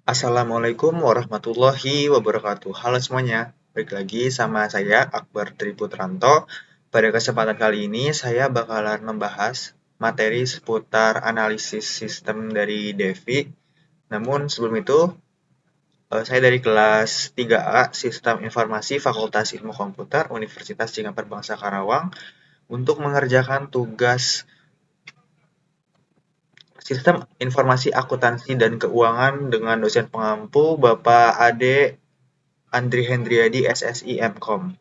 Assalamualaikum warahmatullahi wabarakatuh. Halo semuanya, balik lagi sama saya Akbar Triputranto. Pada kesempatan kali ini saya bakalan membahas materi seputar analisis sistem dari Devi. Namun sebelum itu, saya dari kelas 3A Sistem Informasi Fakultas Ilmu Komputer Universitas Singapura Bangsa Karawang untuk mengerjakan tugas Sistem Informasi Akuntansi dan Keuangan dengan dosen pengampu Bapak Ade Andri Hendriadi SSI MKOM.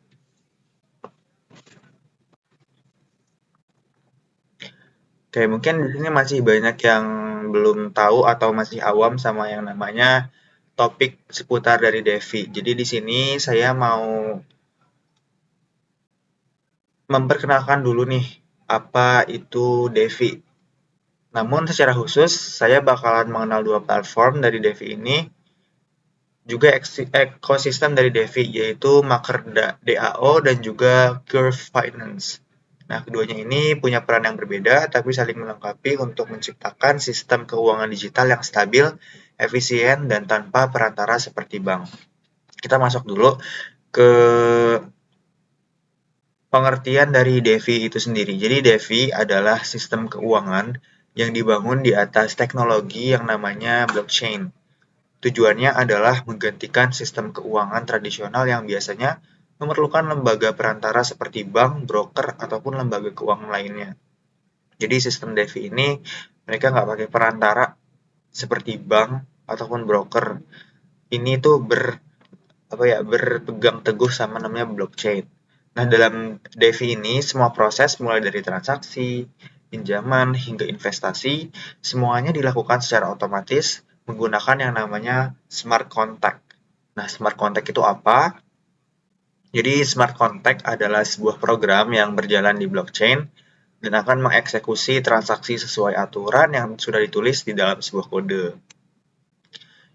Oke, mungkin di sini masih banyak yang belum tahu atau masih awam sama yang namanya topik seputar dari Devi. Jadi di sini saya mau memperkenalkan dulu nih apa itu Devi. Namun secara khusus saya bakalan mengenal dua platform dari Devi ini, juga ekosistem dari Devi yaitu Maker DAO dan juga Curve Finance. Nah, keduanya ini punya peran yang berbeda tapi saling melengkapi untuk menciptakan sistem keuangan digital yang stabil, efisien, dan tanpa perantara seperti bank. Kita masuk dulu ke pengertian dari Devi itu sendiri. Jadi Devi adalah sistem keuangan yang dibangun di atas teknologi yang namanya blockchain. Tujuannya adalah menggantikan sistem keuangan tradisional yang biasanya memerlukan lembaga perantara seperti bank, broker, ataupun lembaga keuangan lainnya. Jadi sistem Devi ini mereka nggak pakai perantara seperti bank ataupun broker. Ini tuh berpegang teguh sama namanya blockchain. Nah, dalam Devi ini semua proses mulai dari transaksi, pinjaman hingga investasi semuanya dilakukan secara otomatis menggunakan yang namanya smart contract. Nah, smart contract itu apa? Jadi smart contract adalah sebuah program yang berjalan di blockchain dan akan mengeksekusi transaksi sesuai aturan yang sudah ditulis di dalam sebuah kode.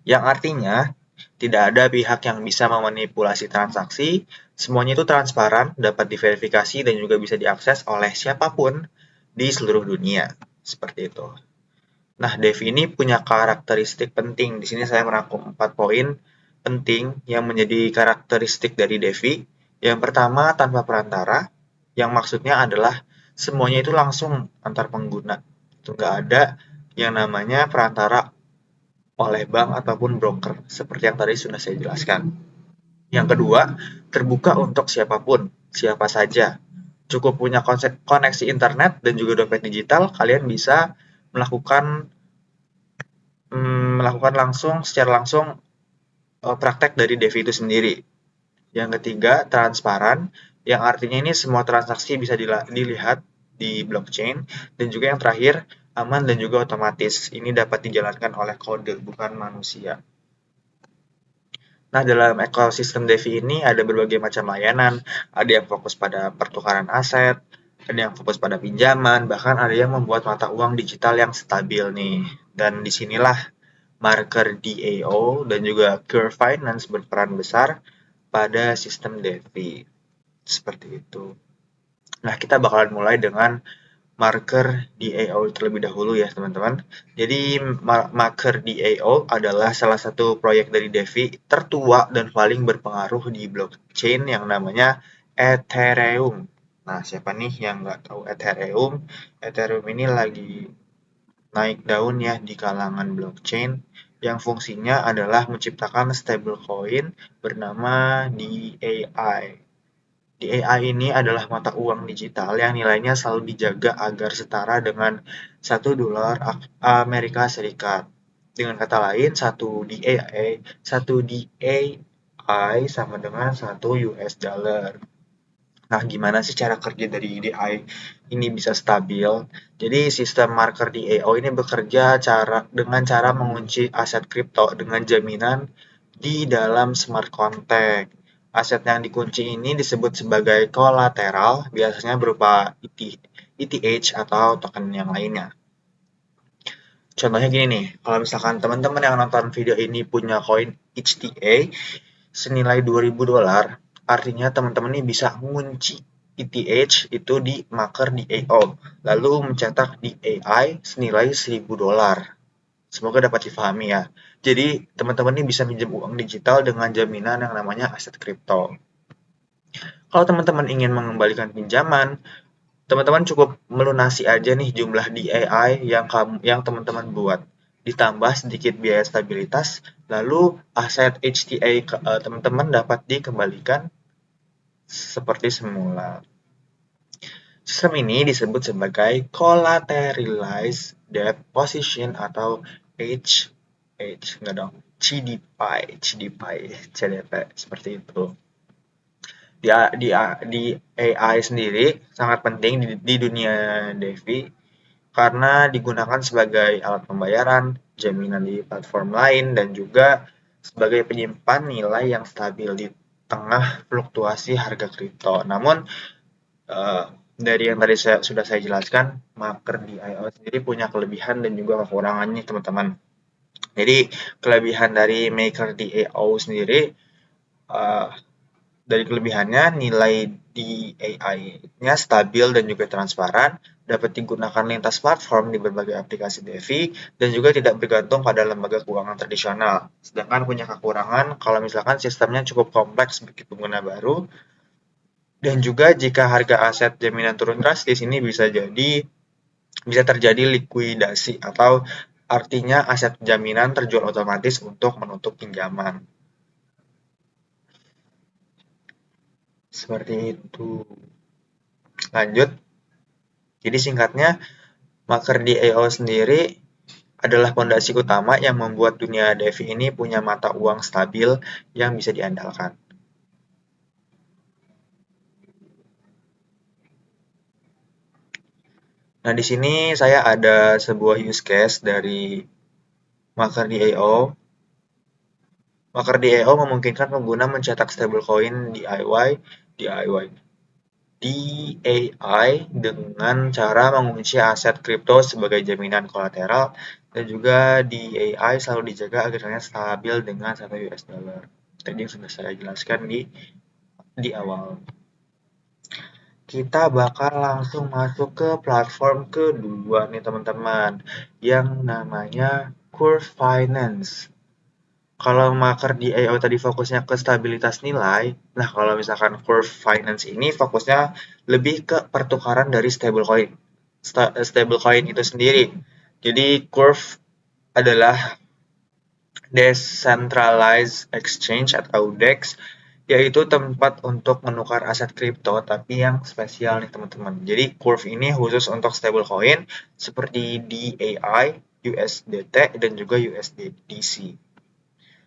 Yang artinya, tidak ada pihak yang bisa memanipulasi transaksi, semuanya itu transparan, dapat diverifikasi, dan juga bisa diakses oleh siapapun di seluruh dunia. Seperti itu. Nah, Devi ini punya karakteristik penting. Di sini saya merangkum 4 poin penting yang menjadi karakteristik dari Devi. Yang pertama, tanpa perantara, yang maksudnya adalah semuanya itu langsung antar pengguna. Itu nggak ada yang namanya perantara oleh bank ataupun broker, seperti yang tadi sudah saya jelaskan. Yang kedua, terbuka untuk siapapun, siapa saja. Cukup punya koneksi internet dan juga dompet digital, kalian bisa melakukan melakukan secara langsung praktek dari Devi itu sendiri. Yang ketiga, transparan, yang artinya ini semua transaksi bisa dilihat di blockchain. Dan juga yang terakhir, aman dan juga otomatis. Ini dapat dijalankan oleh kode, bukan manusia. Nah, dalam ekosistem Devi ini ada berbagai macam layanan. Ada yang fokus pada pertukaran aset, ada yang fokus pada pinjaman, bahkan ada yang membuat mata uang digital yang stabil nih. Dan disinilah marker DAO dan juga Curve Finance berperan besar pada sistem Devi. Seperti itu. Nah, kita bakalan mulai dengan marker DAO terlebih dahulu ya teman-teman. Jadi marker DAO adalah salah satu proyek dari Devi tertua dan paling berpengaruh di blockchain yang namanya Ethereum. Nah, siapa nih yang nggak tahu Ethereum? Ethereum ini lagi naik daun ya di kalangan blockchain yang fungsinya adalah menciptakan stablecoin bernama DAI. DAI ini adalah mata uang digital yang nilainya selalu dijaga agar setara dengan $1 Amerika Serikat. Dengan kata lain, satu DAI sama dengan 1 US dollar. Nah, gimana sih cara kerja dari DAI ini bisa stabil? Jadi, sistem marker DAO ini bekerja dengan cara mengunci aset kripto dengan jaminan di dalam smart contract. Aset yang dikunci ini disebut sebagai kolateral, biasanya berupa ETH atau token yang lainnya. Contohnya gini nih, kalau misalkan teman-teman yang nonton video ini punya koin HTA senilai $2.000, artinya teman-teman ini bisa mengunci ETH itu di marker DAO, lalu mencetak DAI senilai $1.000. Semoga dapat difahami ya. Jadi, teman-teman ini bisa minjem uang digital dengan jaminan yang namanya aset kripto. Kalau teman-teman ingin mengembalikan pinjaman, teman-teman cukup melunasi aja nih jumlah DAI yang teman-teman buat. Ditambah sedikit biaya stabilitas, lalu aset HTA teman-teman dapat dikembalikan seperti semula. Sistem ini disebut sebagai collateralized debt position atau enggak dong, CDP, seperti itu. Di AI sendiri sangat penting di dunia DeFi karena digunakan sebagai alat pembayaran, jaminan di platform lain, dan juga sebagai penyimpan nilai yang stabil di tengah fluktuasi harga kripto. Namun, eh, dari yang tadi sudah saya jelaskan, MakerDAO sendiri punya kelebihan dan juga kekurangannya, teman-teman. Jadi, kelebihan dari MakerDAO sendiri, eh, dari kelebihannya, nilai di AI-nya stabil dan juga transparan, dapat digunakan lintas platform di berbagai aplikasi DeFi, dan juga tidak bergantung pada lembaga keuangan tradisional. Sedangkan punya kekurangan kalau misalkan sistemnya cukup kompleks bagi pengguna baru, dan juga jika harga aset jaminan turun drastis, ini bisa terjadi likuidasi atau artinya aset jaminan terjual otomatis untuk menutup pinjaman. Seperti itu. Lanjut. Jadi singkatnya, MakerDAO sendiri adalah fondasi utama yang membuat dunia DeFi ini punya mata uang stabil yang bisa diandalkan. Nah, di sini saya ada sebuah use case dari MakerDAO. MakerDAO memungkinkan pengguna mencetak stablecoin DIY, DAI dengan cara mengunci aset kripto sebagai jaminan kolateral, dan juga DAI selalu dijaga agar nilainya stabil dengan 1 US dollar. Tadi yang sudah saya jelaskan di awal. Kita bakal langsung masuk ke platform kedua nih teman-teman, yang namanya Curve Finance. Kalau Maker di AO tadi fokusnya ke stabilitas nilai, nah kalau misalkan Curve Finance ini fokusnya lebih ke pertukaran dari stablecoin. Stablecoin itu sendiri. Jadi Curve adalah Decentralized Exchange atau DEX, yaitu tempat untuk menukar aset kripto tapi yang spesial nih teman-teman. Jadi Curve ini khusus untuk stablecoin seperti DAI, USDT, dan juga USDC.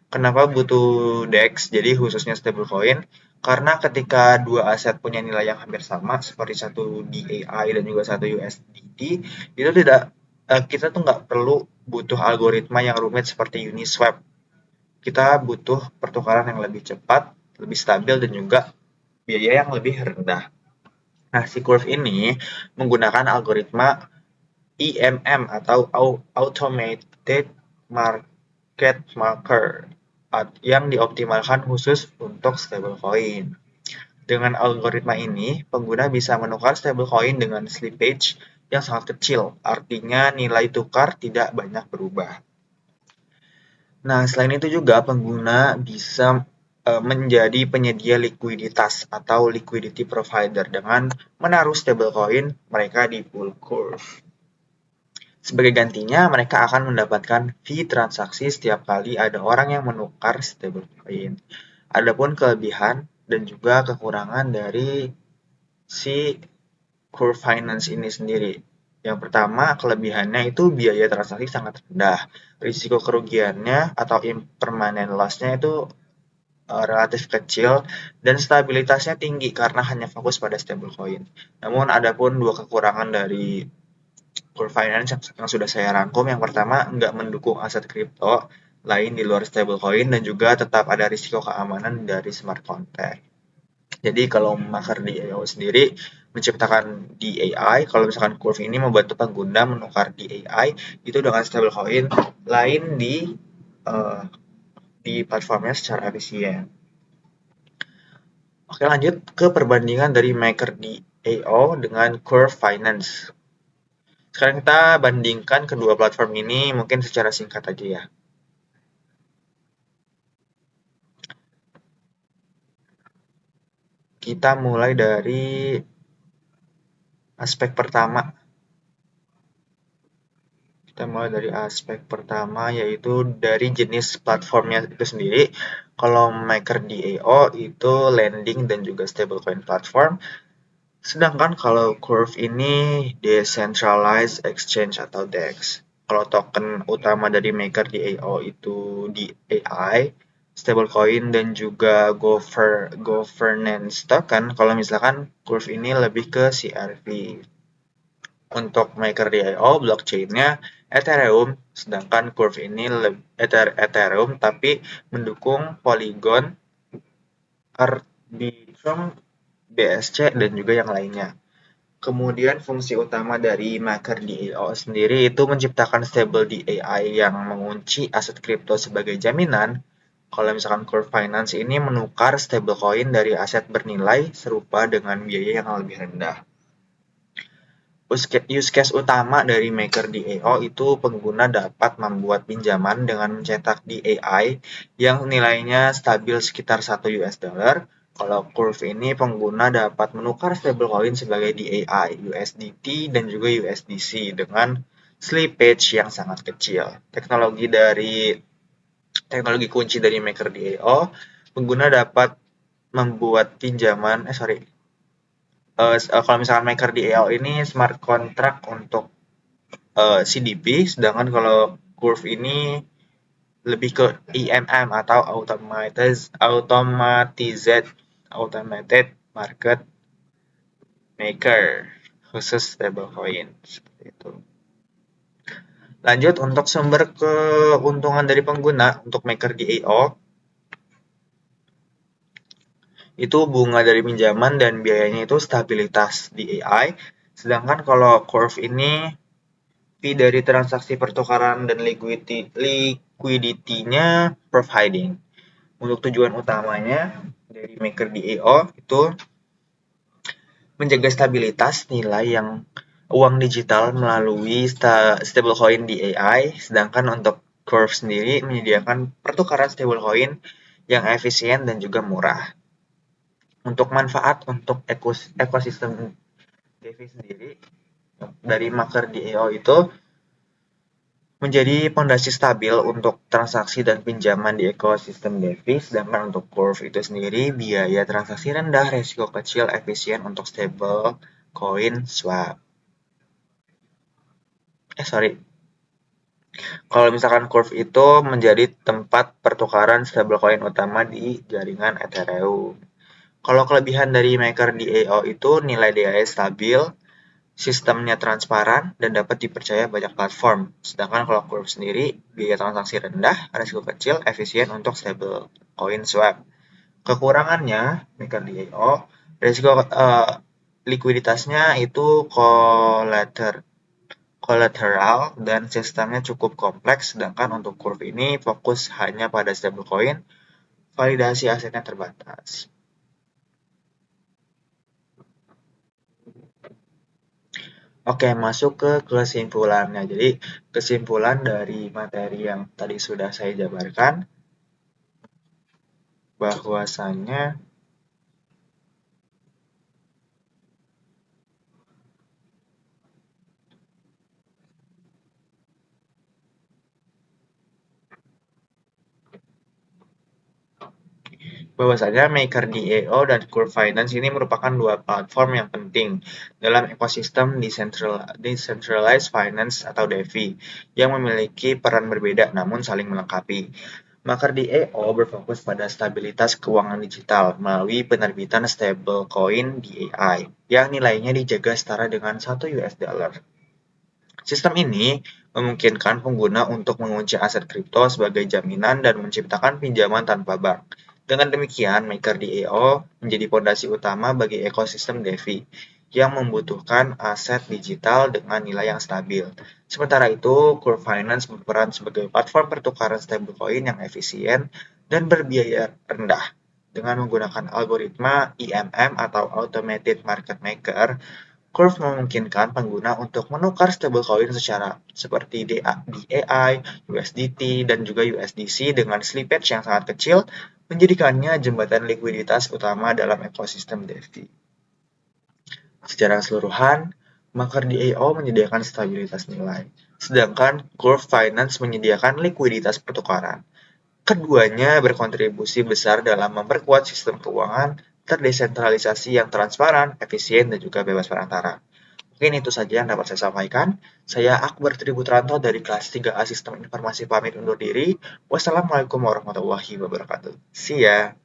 Kenapa butuh DEX, jadi khususnya stablecoin? Karena ketika dua aset punya nilai yang hampir sama, seperti satu DAI dan juga satu USDT, itu kita tuh nggak perlu butuh algoritma yang rumit seperti Uniswap. Kita butuh pertukaran yang lebih cepat, lebih stabil, dan juga biaya yang lebih rendah. Nah, si Curve ini menggunakan algoritma EMM atau Automated Market Maker yang dioptimalkan khusus untuk stablecoin. Dengan algoritma ini, pengguna bisa menukar stablecoin dengan slippage yang sangat kecil, artinya nilai tukar tidak banyak berubah. Nah, selain itu juga pengguna bisa menjadi penyedia likuiditas atau liquidity provider dengan menaruh stablecoin mereka di pool Curve. Sebagai gantinya, mereka akan mendapatkan fee transaksi setiap kali ada orang yang menukar stablecoin. Adapun kelebihan dan juga kekurangan dari si Curve Finance ini sendiri. Yang pertama, kelebihannya itu biaya transaksi sangat rendah. Risiko kerugiannya atau impermanent loss-nya itu relatif kecil dan stabilitasnya tinggi karena hanya fokus pada stablecoin. Namun adapun dua kekurangan dari Core Finance yang sudah saya rangkum, yang pertama nggak mendukung aset kripto lain di luar stablecoin dan juga tetap ada risiko keamanan dari smart contract. Jadi kalau Maker DAO sendiri menciptakan DAI, kalau misalkan Curve ini membantu pengguna menukar DAI itu dengan stablecoin lain uh, di platformnya secara efisien. Oke, lanjut ke perbandingan dari Maker DAO dengan Curve Finance. Sekarang kita bandingkan kedua platform ini mungkin secara singkat aja ya. Kita mulai dari aspek pertama. Kita mulai dari aspek pertama yaitu dari jenis platformnya itu sendiri. Kalau MakerDAO itu lending dan juga stablecoin platform. Sedangkan kalau Curve ini decentralized exchange atau DEX. Kalau token utama dari MakerDAO itu DAI, stablecoin dan juga governance token. Kalau misalkan Curve ini lebih ke CRV. Untuk MakerDAO blockchain-nya Ethereum, sedangkan Curve ini Ethereum tapi mendukung Polygon, Arbitrum, BSC dan juga yang lainnya. Kemudian fungsi utama dari MakerDAO sendiri itu menciptakan stable DAI yang mengunci aset kripto sebagai jaminan. Kalau misalkan Curve Finance ini menukar stablecoin dari aset bernilai serupa dengan biaya yang lebih rendah. Use case utama dari MakerDAO itu pengguna dapat membuat pinjaman dengan mencetak DAI yang nilainya stabil sekitar 1 US dollar. Kalau Curve ini pengguna dapat menukar stablecoin sebagai DAI, USDT, dan juga USDC dengan slippage yang sangat kecil. Teknologi kunci dari MakerDAO, pengguna dapat membuat pinjaman, kalau misalkan MakerDAO ini smart contract untuk CDP, sedangkan kalau Curve ini lebih ke IMM atau Automated Market Maker khusus stablecoin seperti itu. Lanjut untuk sumber keuntungan dari pengguna untuk MakerDAO itu bunga dari pinjaman dan biayanya itu stabilitas DAI. Sedangkan kalau Curve ini fee dari transaksi pertukaran dan liquidity-nya providing. Untuk tujuan utamanya dari MakerDAO itu menjaga stabilitas nilai yang uang digital melalui stablecoin DAI, sedangkan untuk Curve sendiri menyediakan pertukaran stablecoin yang efisien dan juga murah. Untuk manfaat untuk ekosistem DeFi sendiri dari MakerDAO itu menjadi pondasi stabil untuk transaksi dan pinjaman di ekosistem DeFi, sedangkan untuk Curve itu sendiri biaya transaksi rendah, resiko kecil, efisien untuk stable coin swap. Sorry. Kalau misalkan Curve itu menjadi tempat pertukaran stablecoin utama di jaringan Ethereum. Kalau kelebihan dari MakerDAO itu nilai DAI stabil, sistemnya transparan dan dapat dipercaya banyak platform. Sedangkan kalau Curve sendiri, biaya transaksi rendah, risiko kecil, efisien untuk stable coin swap. Kekurangannya, MakerDAO, risiko likuiditasnya itu collateral dan sistemnya cukup kompleks, sedangkan untuk Curve ini fokus hanya pada stablecoin, validasi asetnya terbatas. Oke, masuk ke kesimpulannya. Jadi, kesimpulan dari materi yang tadi sudah saya jabarkan, bahwasannya MakerDAO dan Curve Finance ini merupakan dua platform yang penting dalam ekosistem decentralized finance atau DeFi yang memiliki peran berbeda namun saling melengkapi. MakerDAO berfokus pada stabilitas keuangan digital melalui penerbitan stablecoin DAI yang nilainya dijaga setara dengan 1 US dollar. Sistem ini memungkinkan pengguna untuk mengunci aset kripto sebagai jaminan dan menciptakan pinjaman tanpa bank. Dengan demikian, MakerDAO menjadi fondasi utama bagi ekosistem DeFi yang membutuhkan aset digital dengan nilai yang stabil. Sementara itu, Curve Finance berperan sebagai platform pertukaran stablecoin yang efisien dan berbiaya rendah. Dengan menggunakan algoritma IMM atau Automated Market Maker, Curve memungkinkan pengguna untuk menukar stablecoin seperti DAI, USDT, dan juga USDC dengan slippage yang sangat kecil, menjadikannya jembatan likuiditas utama dalam ekosistem DeFi. Secara keseluruhan, MakerDAO menyediakan stabilitas nilai, sedangkan Curve Finance menyediakan likuiditas pertukaran. Keduanya berkontribusi besar dalam memperkuat sistem keuangan terdesentralisasi yang transparan, efisien, dan juga bebas perantara. Mungkin itu saja yang dapat saya sampaikan. Saya Akbar Tributranto dari kelas 3A Sistem Informasi pamit undur diri. Wassalamualaikum warahmatullahi wabarakatuh. See ya.